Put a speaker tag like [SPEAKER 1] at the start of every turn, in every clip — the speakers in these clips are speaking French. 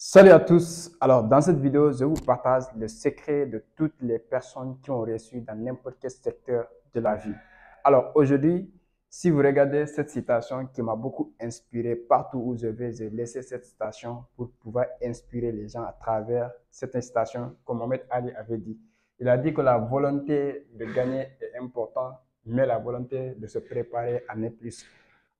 [SPEAKER 1] Salut à tous. Alors, dans cette vidéo, je vous partage le secret de toutes les personnes qui ont réussi dans n'importe quel secteur de la vie. Alors, aujourd'hui, si vous regardez cette citation qui m'a beaucoup inspiré partout où je vais, j'ai laissé cette citation pour pouvoir inspirer les gens à travers cette citation que Mohamed Ali avait dit. Il a dit que la volonté de gagner est importante, mais la volonté de se préparer en est plus.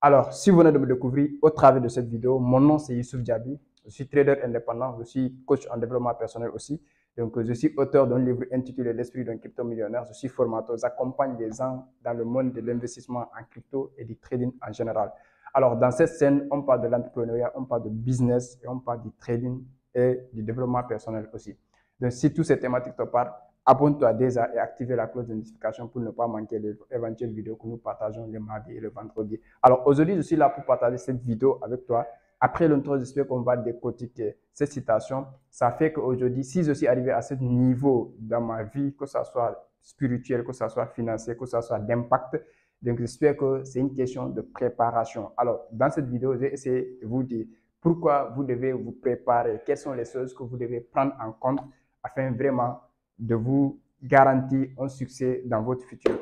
[SPEAKER 1] Alors, si vous venez de me découvrir au travers de cette vidéo, mon nom c'est Youssouf Diaby. Je suis trader indépendant, je suis coach en développement personnel aussi. Donc, je suis auteur d'un livre intitulé L'esprit d'un crypto-millionnaire. Je suis formateur, j'accompagne les gens dans le monde de l'investissement en crypto et du trading en général. Alors, dans cette scène, on parle de l'entrepreneuriat, on parle de business et on parle du trading et du développement personnel aussi. Donc, si toutes ces thématiques te parlent, abonne-toi déjà et active la cloche de notification pour ne pas manquer les éventuelles vidéos que nous partageons le mardi et le vendredi. Alors, aujourd'hui, je suis là pour partager cette vidéo avec toi. Après l'intro, j'espère qu'on va décortiquer cette citation. Ça fait qu'aujourd'hui, si je suis arrivé à ce niveau dans ma vie, que ce soit spirituel, que ce soit financier, que ce soit d'impact, donc j'espère que c'est une question de préparation. Alors, dans cette vidéo, j'ai essayé de vous dire pourquoi vous devez vous préparer, quelles sont les choses que vous devez prendre en compte afin vraiment de vous garantir un succès dans votre futur.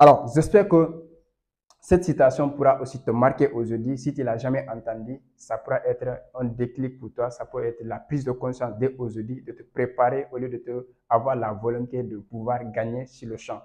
[SPEAKER 1] Alors, j'espère que cette citation pourra aussi te marquer aujourd'hui. Si tu ne l'as jamais entendu, ça pourra être un déclic pour toi. Ça peut être la prise de conscience dès aujourd'hui, de te préparer au lieu de avoir la volonté de pouvoir gagner sur le champ.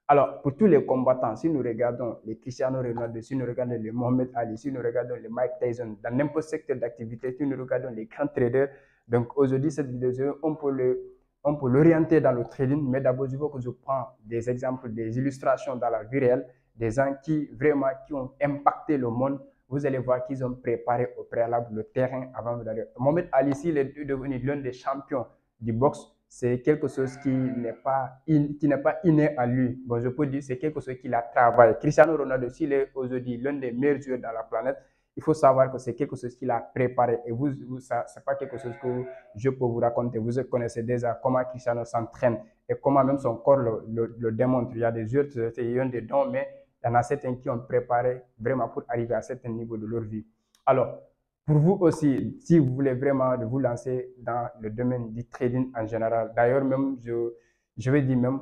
[SPEAKER 1] Alors, pour tous les combattants, si nous regardons les Cristiano Ronaldo, si nous regardons les Mohamed Ali, si nous regardons les Mike Tyson, dans n'importe quel secteur d'activité, si nous regardons les grands traders, donc aujourd'hui, cette vidéo, on peut l'orienter dans le trading, mais d'abord, je veux que je prends des exemples, des illustrations dans la vie réelle, des gens qui vraiment qui ont impacté le monde. Vous allez voir qu'ils ont préparé au préalable le terrain avant d'aller. Mohamed Ali, s'il est devenu l'un des champions du boxe, c'est quelque chose qui n'est pas inné à lui. Bon, je peux dire c'est quelque chose qu'il a travaillé. Cristiano Ronaldo, s'il est aujourd'hui l'un des meilleurs joueurs dans la planète, il faut savoir que c'est quelque chose qu'il a préparé. Et ça, c'est pas quelque chose que je peux vous raconter. Vous connaissez déjà comment Cristiano s'entraîne et comment même son corps le démontre. Il y a des joueurs qui ont des dons, mais il y en a certains qui ont préparé vraiment pour arriver à un certain niveau de leur vie. Alors, pour vous aussi, si vous voulez vraiment vous lancer dans le domaine du trading en général, d'ailleurs même, je vais dire même,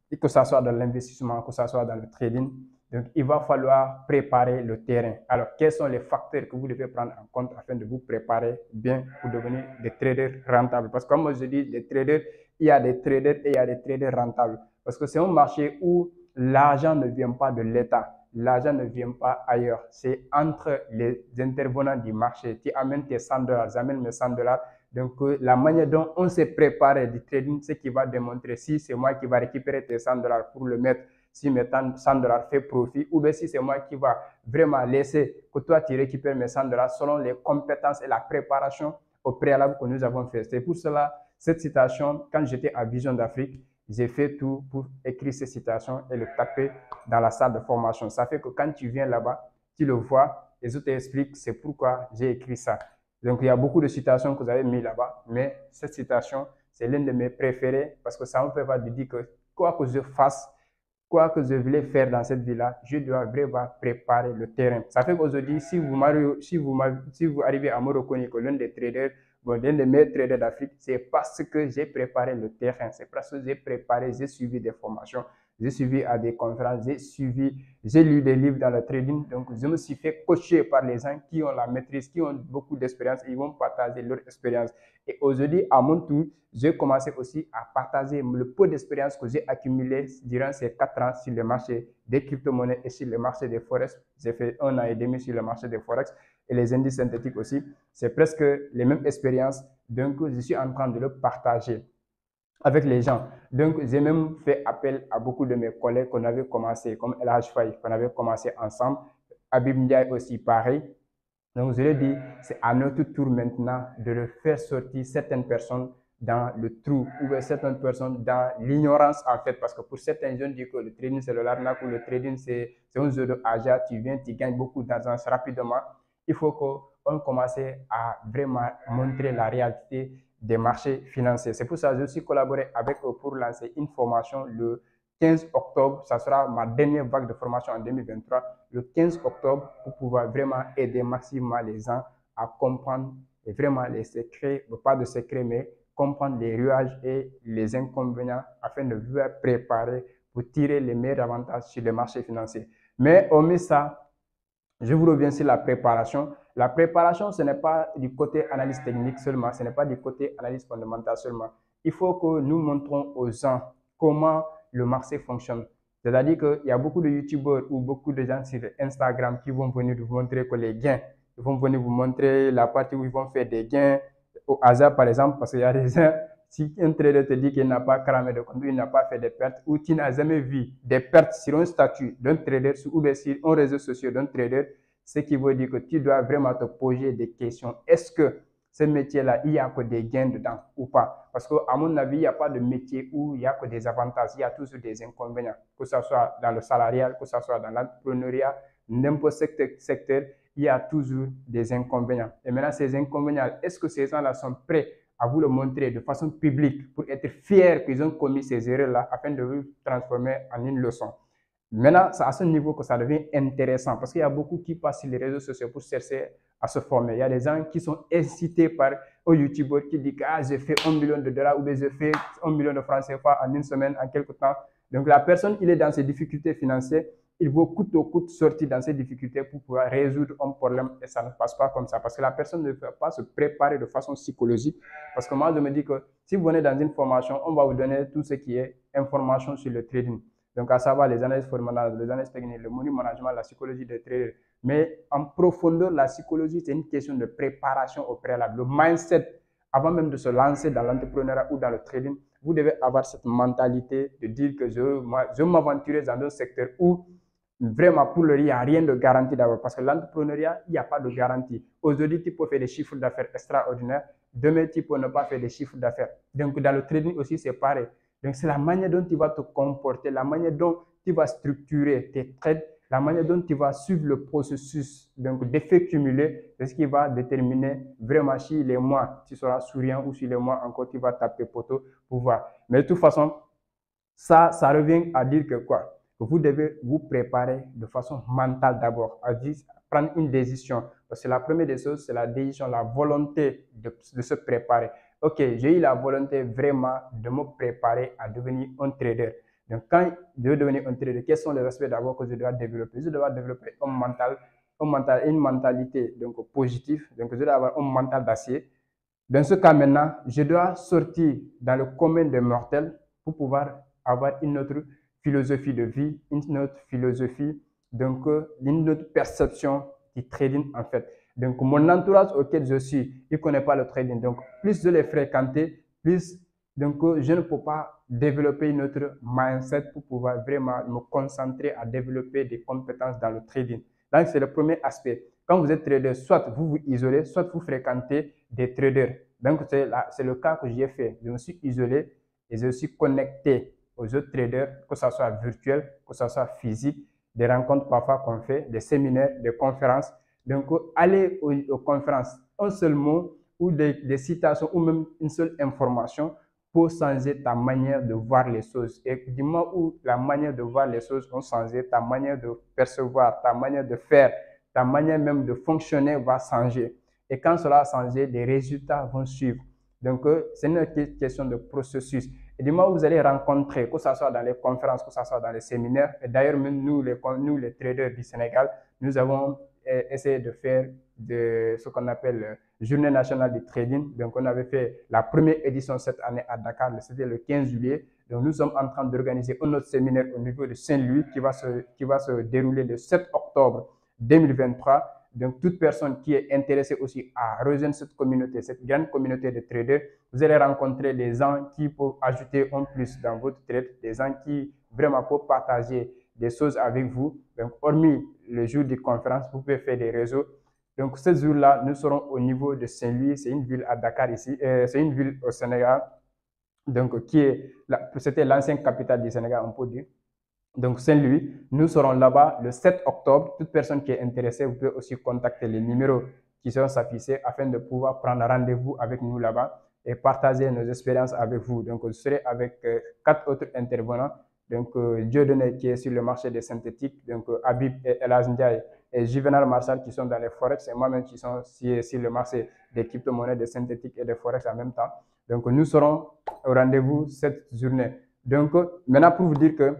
[SPEAKER 1] que ce soit dans l'investissement, que ce soit dans le trading, donc il va falloir préparer le terrain. Alors, quels sont les facteurs que vous devez prendre en compte afin de vous préparer bien pour devenir des traders rentables? Parce que comme moi je dis, les traders, il y a des traders et il y a des traders rentables. Parce que c'est un marché où l'argent ne vient pas de l'État. L'argent ne vient pas ailleurs. C'est entre les intervenants du marché. Tu amènes tes 100 dollars, j'amène mes 100 dollars. Donc, la manière dont on s'est préparé du trading, c'est qui va démontrer si c'est moi qui va récupérer tes 100 dollars pour le mettre, si mes 100 dollars fait profit, ou bien si c'est moi qui va vraiment laisser que toi tu récupères mes 100 dollars selon les compétences et la préparation au préalable que nous avons fait. C'est pour cela, cette citation, quand j'étais à Vision d'Afrique, j'ai fait tout pour écrire ces citations et le taper dans la salle de formation. Ça fait que quand tu viens là-bas, tu le vois et je t'explique c'est pourquoi j'ai écrit ça. Donc, il y a beaucoup de citations que vous avez mis là-bas, mais cette citation, c'est l'une de mes préférées parce que ça me permet de dire que quoi que je fasse, quoi que je voulais faire dans cette vie-là, je dois vraiment préparer le terrain. Ça fait qu'aujourd'hui, si vous arrivez à me reconnaître que l'un des traders, l'un des meilleurs traders d'Afrique, c'est parce que j'ai préparé le terrain, c'est parce que j'ai préparé, j'ai suivi des formations, j'ai suivi à des conférences, j'ai lu des livres dans le trading. Donc, je me suis fait coacher par les gens qui ont la maîtrise, qui ont beaucoup d'expérience et ils vont partager leur expérience. Et aujourd'hui, à mon tour, j'ai commencé aussi à partager le peu d'expérience que j'ai accumulé durant ces 4 ans sur le marché des crypto-monnaies et sur le marché des forex. J'ai fait 1 an et demi sur le marché des forex et les indices synthétiques aussi. C'est presque les mêmes expériences. Donc, je suis en train de le partager avec les gens. Donc, j'ai même fait appel à beaucoup de mes collègues qu'on avait commencé, comme El Haj Faye, qu'on avait commencé ensemble. Habib Ndiaye aussi, pareil. Donc, je le dis, c'est à notre tour maintenant de faire sortir certaines personnes dans le trou ou certaines personnes dans l'ignorance en fait. Parce que pour certains jeunes, disent que le trading c'est le l'arnaque ou le trading c'est un jeu de hasard. Tu viens, tu gagnes beaucoup d'argent rapidement. Il faut qu'on commence à vraiment montrer la réalité des marchés financiers. C'est pour ça que j'ai aussi collaboré avec eux pour lancer une formation le 15 octobre. Ça sera ma dernière vague de formation en 2023. Le 15 octobre pour pouvoir vraiment aider massivement les gens à comprendre vraiment les secrets, pas de secrets, mais comprendre les rouages et les inconvénients afin de vous préparer pour tirer les meilleurs avantages sur le marché financier. Mais hormis ça, je vous reviens sur la préparation. La préparation, ce n'est pas du côté analyse technique seulement, ce n'est pas du côté analyse fondamentale seulement. Il faut que nous montrons aux gens comment le marché fonctionne. C'est-à-dire qu'il y a beaucoup de youtubeurs ou beaucoup de gens sur Instagram qui vont venir vous montrer que les gains, ils vont venir vous montrer la partie où ils vont faire des gains au hasard par exemple, parce qu'il y a des gens, si un trader te dit qu'il n'a pas cramé de compte, il n'a pas fait de pertes, ou tu n'as jamais vu des pertes sur un statut d'un trader ou bien sur un réseau social d'un trader, ce qui veut dire que tu dois vraiment te poser des questions. Est-ce que ce métier-là, il y a que des gains dedans ou pas? Parce qu'à mon avis, il n'y a pas de métier où il n'y a que des avantages, il y a toujours des inconvénients, que ce soit dans le salarial, que ce soit dans l'entrepreneuriat, n'importe quel secteur, il y a toujours des inconvénients. Et maintenant, ces inconvénients, est-ce que ces gens-là sont prêts à vous le montrer de façon publique pour être fiers qu'ils ont commis ces erreurs-là afin de vous transformer en une leçon? Maintenant, c'est à ce niveau que ça devient intéressant parce qu'il y a beaucoup qui passent sur les réseaux sociaux pour chercher à se former. Il y a des gens qui sont incités par un youtubeur qui dit que j'ai fait 1 million de dollars ou bien j'ai fait 1 million de francs CFA en une semaine, en quelque temps. Donc la personne, il est dans ses difficultés financières, il veut coûte que coûte sortir dans ses difficultés pour pouvoir résoudre un problème et ça ne passe pas comme ça parce que la personne ne peut pas se préparer de façon psychologique. Parce que moi, je me dis que si vous venez dans une formation, on va vous donner tout ce qui est information sur le trading. Donc, à savoir les analyses fondamentales, les analyses techniques, le money management, la psychologie des traders. Mais en profondeur, la psychologie, c'est une question de préparation au préalable. Le mindset, avant même de se lancer dans l'entrepreneuriat ou dans le trading, vous devez avoir cette mentalité de dire que je m'aventurer dans un secteur où vraiment pour le il n'y a rien de garanti d'abord. Parce que l'entrepreneuriat, il n'y a pas de garantie. Aujourd'hui, tu peux faire des chiffres d'affaires extraordinaires. Demain, tu peux ne pas faire des chiffres d'affaires. Donc, dans le trading aussi, c'est pareil. Donc, c'est la manière dont tu vas te comporter, la manière dont tu vas structurer tes trades, la manière dont tu vas suivre le processus d'effets cumulés, c'est ce qui va déterminer vraiment si les mois tu seras souriant ou si les mois encore tu vas taper poteau pour voir. Mais de toute façon, ça revient à dire que quoi? Vous devez vous préparer de façon mentale d'abord, à prendre une décision. Parce que la première des choses, c'est la décision, la volonté de se préparer. Ok, j'ai eu la volonté vraiment de me préparer à devenir un trader. Donc, quand je veux devenir un trader, quels sont les aspects d'abord que je dois développer? Je dois développer une mentalité positive. Donc, je dois avoir un mental d'acier. Dans ce cas maintenant, je dois sortir dans le commun des mortels pour pouvoir avoir une autre philosophie de vie, une autre philosophie, une autre perception du trading en fait. Donc, mon entourage auquel je suis, il ne connaît pas le trading. Donc, plus je l'ai fréquenté, plus je ne peux pas développer une autre mindset pour pouvoir vraiment me concentrer à développer des compétences dans le trading. Donc, c'est le premier aspect. Quand vous êtes trader, soit vous vous isolez, soit vous fréquentez des traders. Donc, c'est le cas que j'ai fait. Je me suis isolé et je suis connecté aux autres traders, que ce soit virtuel, que ce soit physique, des rencontres parfois qu'on fait, des séminaires, des conférences. Donc, aller aux conférences, un seul mot ou des citations ou même une seule information pour changer ta manière de voir les choses. Et du moment où la manière de voir les choses va changer, ta manière de percevoir, ta manière de faire, ta manière même de fonctionner va changer. Et quand cela a changé, les résultats vont suivre. Donc, c'est une question de processus. Et du moment où vous allez rencontrer, que ce soit dans les conférences, que ce soit dans les séminaires, et d'ailleurs, même nous, les traders du Sénégal, nous avons essayé de faire ce qu'on appelle Journée nationale du trading. Donc, on avait fait la première édition cette année à Dakar, c'était le 15 juillet. Donc, nous sommes en train d'organiser un autre séminaire au niveau de Saint-Louis qui va se dérouler le 7 octobre 2023. Donc, toute personne qui est intéressée aussi à rejoindre cette communauté, cette grande communauté de traders, vous allez rencontrer des gens qui peuvent ajouter un plus dans votre trade, des gens qui vraiment peuvent partager des choses avec vous. Donc, hormis le jour de conférence, vous pouvez faire des réseaux. Donc, ce jour-là, nous serons au niveau de Saint-Louis. C'est une ville à Dakar ici. C'est une ville au Sénégal. Donc, c'était l'ancienne capitale du Sénégal, on peut dire. Donc, Saint-Louis, nous serons là-bas le 7 octobre. Toute personne qui est intéressée, vous pouvez aussi contacter les numéros qui seront affichés afin de pouvoir prendre rendez-vous avec nous là-bas. et partager nos expériences avec vous. Donc, je serai avec 4 autres intervenants. Donc, Dieudonné qui est sur le marché des synthétiques, donc Habib et Elhaj Ndiaye et Juvenal Marshall qui sont dans les forex et moi-même qui sont sur le marché des crypto-monnaies, des synthétiques et des forex en même temps. Donc, nous serons au rendez-vous cette journée. Donc, maintenant, pour vous dire que,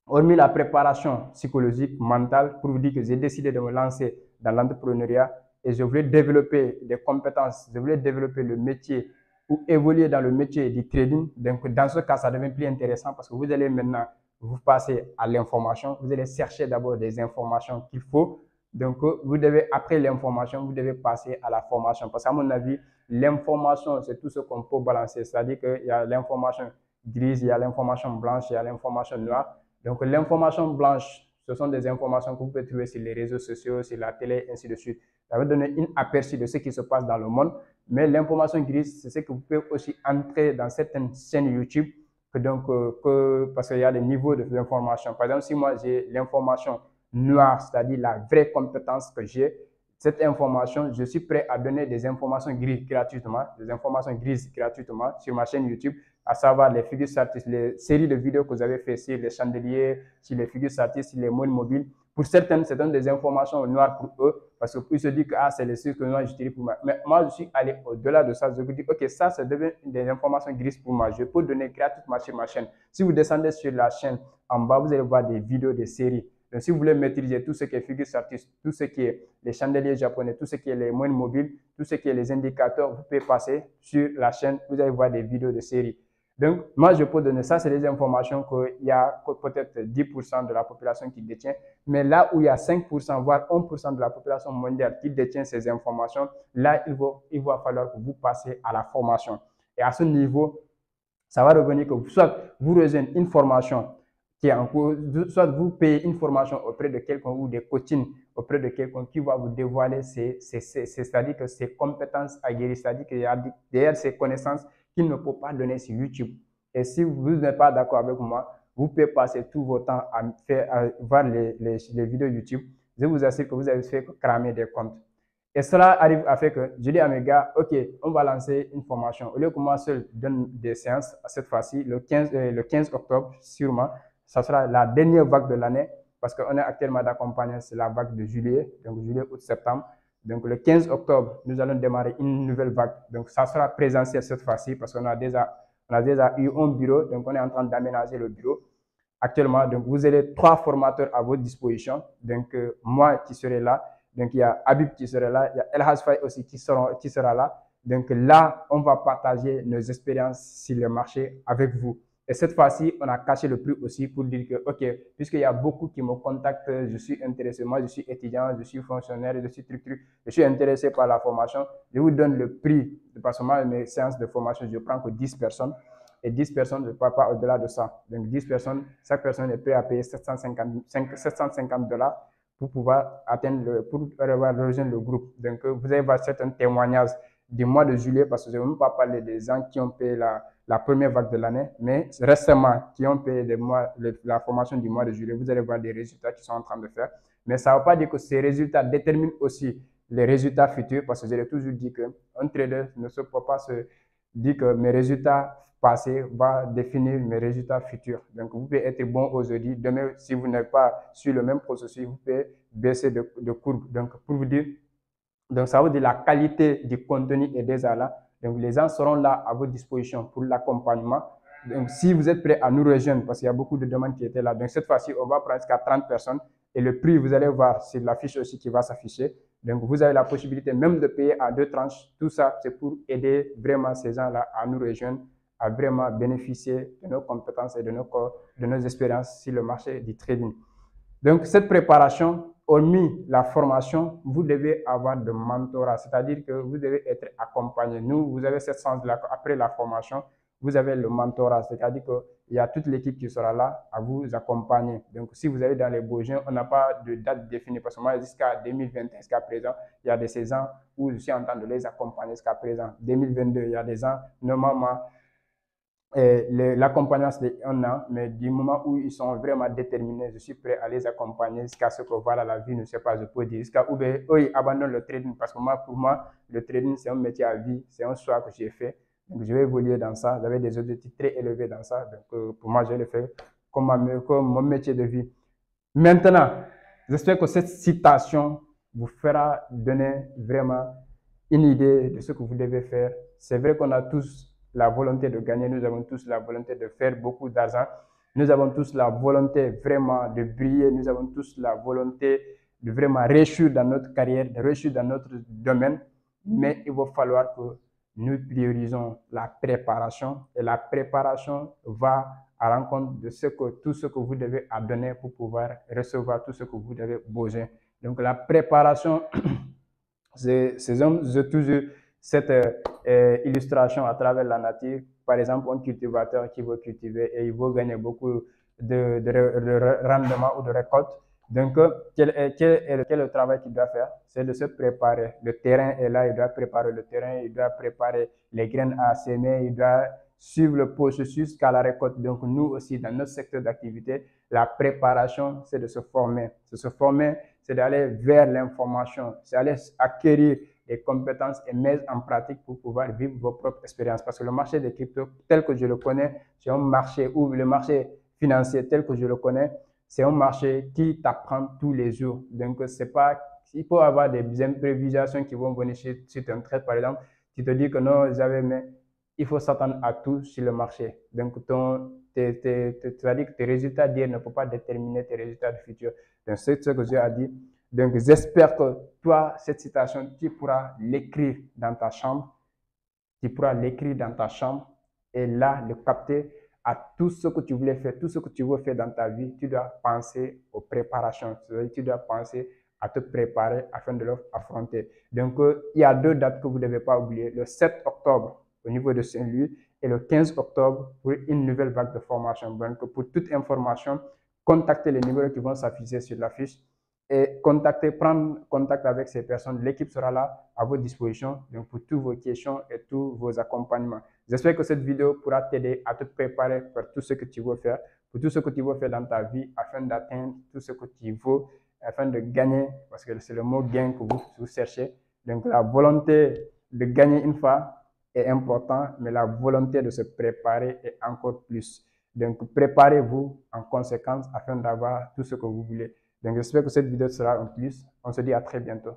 [SPEAKER 1] hormis la préparation psychologique, mentale, pour vous dire que j'ai décidé de me lancer dans l'entrepreneuriat et je voulais développer des compétences, je voulais développer le métier ou évoluer dans le métier du trading. Donc, dans ce cas, ça devient plus intéressant parce que vous allez maintenant vous passer à l'information. Vous allez chercher d'abord des informations qu'il faut. Donc, vous devez, après l'information, vous devez passer à la formation. Parce qu'à mon avis, l'information, c'est tout ce qu'on peut balancer. C'est-à-dire qu'il y a l'information grise, il y a l'information blanche, il y a l'information noire. Donc, l'information blanche, ce sont des informations que vous pouvez trouver sur les réseaux sociaux, sur la télé, ainsi de suite. Ça va donner un aperçu de ce qui se passe dans le monde. Mais l'information grise, c'est ce que vous pouvez aussi entrer dans certaines chaînes YouTube, parce qu'il y a des niveaux d'information. Par exemple, si moi j'ai l'information noire, c'est-à-dire la vraie compétence que j'ai, cette information, je suis prêt à donner des informations grises gratuitement, sur ma chaîne YouTube, à savoir les figures artistes, les séries de vidéos que vous avez fait sur les chandeliers, sur les figures artistes, sur les modes mobiles. Pour certaines, c'est des informations noires pour eux, parce qu'ils se disent que c'est les trucs que moi j'utilise pour moi. Mais moi, je suis allé au-delà de ça. Je vous dis, ok, ça devient des informations grises pour moi. Je peux donner gratuitement sur ma chaîne. Si vous descendez sur la chaîne, en bas, vous allez voir des vidéos, des séries. Donc, si vous voulez maîtriser tout ce qui est figures artistes, tout ce qui est les chandeliers japonais, tout ce qui est les moyens mobiles, tout ce qui est les indicateurs, vous pouvez passer sur la chaîne, vous allez voir des vidéos de séries. Donc, moi, je peux donner ça, c'est des informations qu'il y a peut-être 10% de la population qui détient, mais là où il y a 5%, voire 1% de la population mondiale qui détient ces informations, là, il va falloir que vous passiez à la formation. Et à ce niveau, ça va revenir que soit vous rejoignez une formation qui est en cours, soit vous payez une formation auprès de quelqu'un ou des coachings auprès de quelqu'un qui va vous dévoiler c'est-à-dire que ces compétences aguerries, c'est-à-dire qu'il y a derrière ces connaissances qu'il ne peut pas donner sur YouTube. Et si vous n'êtes pas d'accord avec moi, vous pouvez passer tout votre temps à voir les vidéos YouTube. Je vous assure que vous avez fait cramer des comptes. Et cela arrive à faire que je dis à mes gars, ok, on va lancer une formation. Au lieu que moi seul donne des séances, cette fois-ci, le 15 octobre, sûrement, ça sera la dernière vague de l'année parce qu'on est actuellement d'accompagner, c'est la vague de juillet, donc juillet, août, septembre. Donc le 15 octobre, nous allons démarrer une nouvelle vague. Donc ça sera présentiel cette fois-ci parce qu'on a déjà eu un bureau, donc on est en train d'aménager le bureau actuellement. Donc vous avez 3 formateurs à votre disposition. Donc moi qui serai là, donc il y a Habib qui sera là, il y a Elhaj Faye aussi qui sera là. Donc là, on va partager nos expériences sur le marché avec vous. Et cette fois-ci, on a caché le prix aussi pour dire que, ok, puisqu'il y a beaucoup qui me contactent, je suis intéressé, moi je suis étudiant, je suis fonctionnaire, je suis intéressé par la formation, je vous donne le prix, parce que moi, mes séances de formation, je prends que 10 personnes, et 10 personnes, je ne parle pas au-delà de ça. Donc 10 personnes, chaque personne est prête à payer 750 $ pour pouvoir rejoindre le groupe. Donc vous allez voir certains témoignages du mois de juillet, parce que je ne vais même pas parler des gens qui ont payé la première vague de l'année, mais récemment, qui ont payé la formation du mois de juillet, vous allez voir des résultats qu'ils sont en train de faire. Mais ça ne veut pas dire que ces résultats déterminent aussi les résultats futurs, parce que je l'ai toujours dit qu'un trader ne se peut pas se dire que mes résultats passés vont définir mes résultats futurs. Donc, vous pouvez être bon aujourd'hui. Demain, si vous n'êtes pas sur le même processus, vous pouvez baisser de courbe. Donc, pour vous dire, donc ça veut dire la qualité du contenu est déjà là. Donc les gens seront là à votre disposition pour l'accompagnement. Donc si vous êtes prêts à nous rejoindre, parce qu'il y a beaucoup de demandes qui étaient là. Donc cette fois-ci, on va prendre jusqu'à 30 personnes. Et le prix, vous allez voir, c'est l'affiche aussi qui va s'afficher. Donc vous avez la possibilité même de payer à 2 tranches. Tout ça, c'est pour aider vraiment ces gens-là à nous rejoindre, à vraiment bénéficier de nos compétences et de nos expériences sur le marché du trading. Donc cette préparation, hormis la formation, vous devez avoir de mentorat, c'est-à-dire que vous devez être accompagné. Nous, vous avez cette chance-là, après la formation, vous avez le mentorat, c'est-à-dire qu'il y a toute l'équipe qui sera là à vous accompagner. Donc, si vous avez dans les besoins, on n'a pas de date définie, parce que moi, jusqu'à 2021, jusqu'à présent, il y a des saisons où je suis en train de les accompagner jusqu'à présent. 2022, il y a des ans, normalement, l'accompagnement c'est un an, mais du moment où ils sont vraiment déterminés, je suis prêt à les accompagner jusqu'à ce que voilà, la vie ne sait pas, je peux dire, jusqu'à où eux ils abandonnent le trading, parce que moi, pour moi, le trading c'est un métier à vie, c'est un choix que j'ai fait. Donc, je vais évoluer dans ça. Vous avez des objectifs très élevés dans ça. Donc, pour moi, je vais le faire comme mon métier de vie. Maintenant, j'espère que cette citation vous fera donner vraiment une idée de ce que vous devez faire. C'est vrai qu'on a tous la volonté de gagner, nous avons tous la volonté de faire beaucoup d'argent, nous avons tous la volonté vraiment de briller, nous avons tous la volonté de vraiment réussir dans notre carrière, de réussir dans notre domaine, mais il va falloir que nous priorisons la préparation et la préparation va à l'encontre de tout ce que vous devez donner pour pouvoir recevoir tout ce que vous devez besoin. Donc la préparation, j'ai toujours cette illustration à travers la nature. Par exemple, un cultivateur qui veut cultiver et il veut gagner beaucoup de rendement ou de récolte. Donc, quel est le travail qu'il doit faire? C'est de se préparer. Le terrain est là, il doit préparer le terrain, il doit préparer les graines à semer, il doit suivre le processus jusqu'à la récolte. Donc, nous aussi, dans notre secteur d'activité, la préparation, c'est de se former. C'est se former, c'est d'aller vers l'information, c'est d'aller acquérir des compétences et mettre en pratique pour pouvoir vivre vos propres expériences. Parce que le marché des cryptos, tel que je le connais, c'est un marché où le marché financier tel que je le connais, c'est un marché qui t'apprend tous les jours. Donc, c'est pas, il peut y avoir des imprévisions qui vont venir sur ton trade, par exemple. Tu te dis que non, mais il faut s'attendre à tout sur le marché. Donc, c'est-à-dire que tes résultats d'hier ne peuvent pas déterminer tes résultats du futur. Donc, c'est ce que j'ai à dire. Donc, j'espère que toi, cette citation, tu pourras l'écrire dans ta chambre. Tu pourras l'écrire dans ta chambre et là, le capter à tout ce que tu voulais faire, tout ce que tu veux faire dans ta vie. Tu dois penser aux préparations. C'est-à-dire que tu dois penser à te préparer afin de l'affronter. Donc, il y a 2 dates que vous ne devez pas oublier. Le 7 octobre au niveau de Saint-Louis et le 15 octobre pour une nouvelle vague de formation. Donc, pour toute information, contactez les numéros qui vont s'afficher sur la fiche et prendre contact avec ces personnes. L'équipe sera là à votre disposition donc pour toutes vos questions et tous vos accompagnements. J'espère que cette vidéo pourra t'aider à te préparer pour tout ce que tu veux faire, pour tout ce que tu veux faire dans ta vie afin d'atteindre tout ce que tu veux, afin de gagner, parce que c'est le mot gain que vous cherchez. Donc la volonté de gagner une fois est importante, mais la volonté de se préparer est encore plus. Donc préparez-vous en conséquence afin d'avoir tout ce que vous voulez. Donc j'espère que cette vidéo sera un plus. On se dit à très bientôt.